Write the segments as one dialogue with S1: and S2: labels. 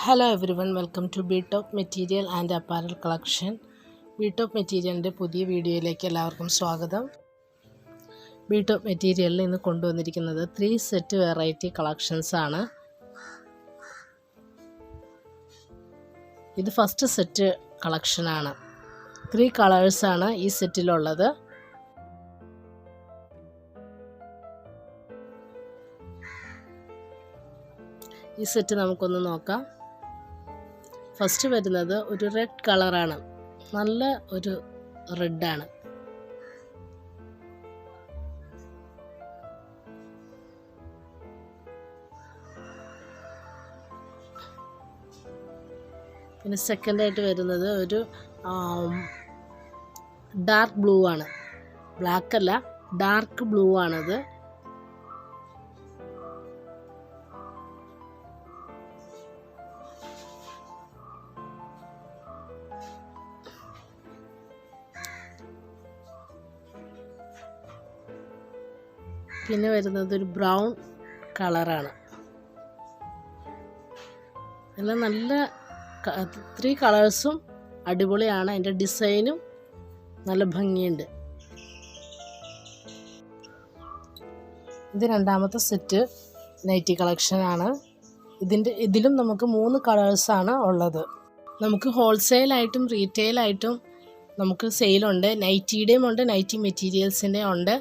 S1: Hello everyone, welcome to B-Top Material and Apparel Collection. B-Top Materialന്റെ പുതിയ വീഡിയോയിലേക്ക് എല്ലാവർക്കും സ്വാഗതം. B-Top Materialൽ ഇന്ന് കൊണ്ടുവന്നിരിക്കുന്നത് 3 സെറ്റ് വെറൈറ്റി കളക്ഷൻസ് ആണ്. ഇത് ഫസ്റ്റ് സെറ്റ് കളക്ഷൻ ആണ്. 3 കളേഴ്സ് ആണ് ഈ സെറ്റിലുള്ളത്. ഈ സെറ്റ് നമുക്കൊന്ന് നോക്കാം. ഫസ്റ്റ് വരുന്നത് ഒരു റെഡ് കളറാണ്. നല്ല ഒരു റെഡാണ്. പിന്നെ സെക്കൻഡായിട്ട് വരുന്നത് ഒരു ഡാർക്ക് ബ്ലൂ ആണ്. ബ്ലാക്ക് അല്ല, ഡാർക്ക് ബ്ലൂ ആണത്. പിന്നെ വരുന്നത് ഒരു ബ്രൗൺ കളറാണ്. എല്ലാം നല്ല 3 കളേഴ്സും അടിപൊളിയാണ്. അതിൻ്റെ ഡിസൈനും നല്ല ഭംഗിയുണ്ട്. ഇത് രണ്ടാമത്തെ സെറ്റ് നൈറ്റി കളക്ഷനാണ്. ഇതിലും നമുക്ക് 3 കളേഴ്സാണ് ഉള്ളത്. നമുക്ക് ഹോൾസെയിലായിട്ടും റീറ്റെയിലായിട്ടും നമുക്ക് സെയിലുണ്ട്. നൈറ്റിയുടെയും ഉണ്ട്, നൈറ്റി മെറ്റീരിയൽസിൻ്റെയും ഉണ്ട്.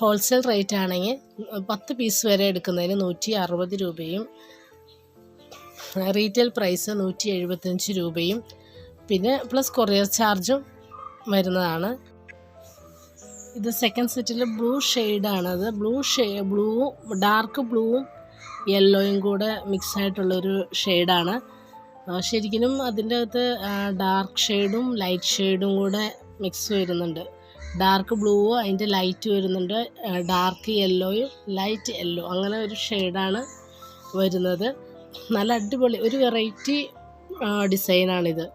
S1: ഹോൾസെയിൽ റേറ്റ് ആണെങ്കിൽ 10 പീസ് വരെ എടുക്കുന്നതിന് 160 രൂപയും റീറ്റെയിൽ പ്രൈസ് 175 രൂപയും പിന്നെ പ്ലസ് കൊറിയർ ചാർജും വരുന്നതാണ്. ഇത് സെക്കൻഡ് സെറ്റിൽ ബ്ലൂ ഷെയ്ഡാണത്. ബ്ലൂവും ഡാർക്ക് ബ്ലൂവും യെല്ലോയും കൂടെ മിക്സ് ആയിട്ടുള്ളൊരു ഷെയ്ഡാണ്. ശരിക്കും അതിൻ്റെ അകത്ത് ഡാർക്ക് ഷെയ്ഡും ലൈറ്റ് ഷെയ്ഡും കൂടെ മിക്സ് വരുന്നുണ്ട്. ഡാർക്ക് ബ്ലൂവും അതിൻ്റെ ലൈറ്റ് വരുന്നുണ്ട്. ഡാർക്ക് യെല്ലോയും ലൈറ്റ് യെല്ലോ, അങ്ങനെ ഒരു ഷെയ്ഡാണ് വരുന്നത്. നല്ല അടിപൊളി ഒരു വെറൈറ്റി ഡിസൈനാണിത്.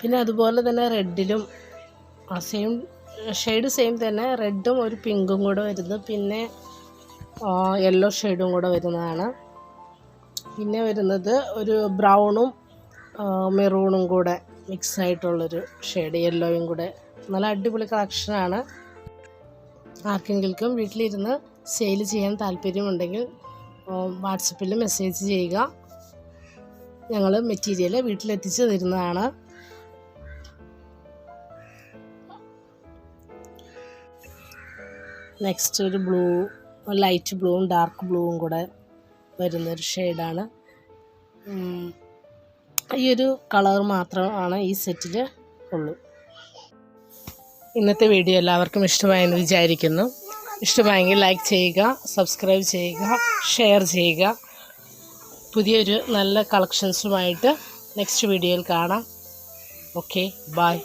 S1: പിന്നെ അതുപോലെ തന്നെ റെഡിലും സെയിം ഷെയ്ഡ് സെയിം തന്നെ, റെഡും ഒരു പിങ്കും കൂടെ വരുന്നത്, പിന്നെ യെല്ലോ ഷെയ്ഡും കൂടെ വരുന്നതാണ്. പിന്നെ വരുന്നത് ഒരു ബ്രൗണും മെറൂണും കൂടെ മിക്സ് ആയിട്ടുള്ളൊരു ഷെയ്ഡ്, യെല്ലോയും കൂടെ. നല്ല അടിപൊളി കളക്ഷനാണ്. ആർക്കെങ്കിലും വീട്ടിലിരുന്ന് സെയിൽ ചെയ്യാൻ താല്പര്യമുണ്ടെങ്കിൽ വാട്സപ്പിൽ മെസ്സേജ് ചെയ്യുക. ഞങ്ങൾ മെറ്റീരിയൽ വീട്ടിലെത്തിച്ച് തരുന്നതാണ്. നെക്സ്റ്റ് ഒരു ബ്ലൂ, ലൈറ്റ് ബ്ലൂവും ഡാർക്ക് ബ്ലൂവും കൂടെ വരുന്നൊരു ഷെയ്ഡാണ്. ഈ ഒരു കളർ മാത്രമാണ് ഈ സെറ്റിൽ ഉള്ളൂ. ഇന്നത്തെ വീഡിയോ എല്ലാവർക്കും ഇഷ്ടമായെന്ന് വിചാരിക്കുന്നു. ഇഷ്ടമായെങ്കിൽ ലൈക്ക് ചെയ്യുക, സബ്സ്ക്രൈബ് ചെയ്യുക, ഷെയർ ചെയ്യുക. പുതിയൊരു നല്ല കളക്ഷൻസുമായിട്ട് നെക്സ്റ്റ് വീഡിയോയിൽ കാണാം. Okay, by.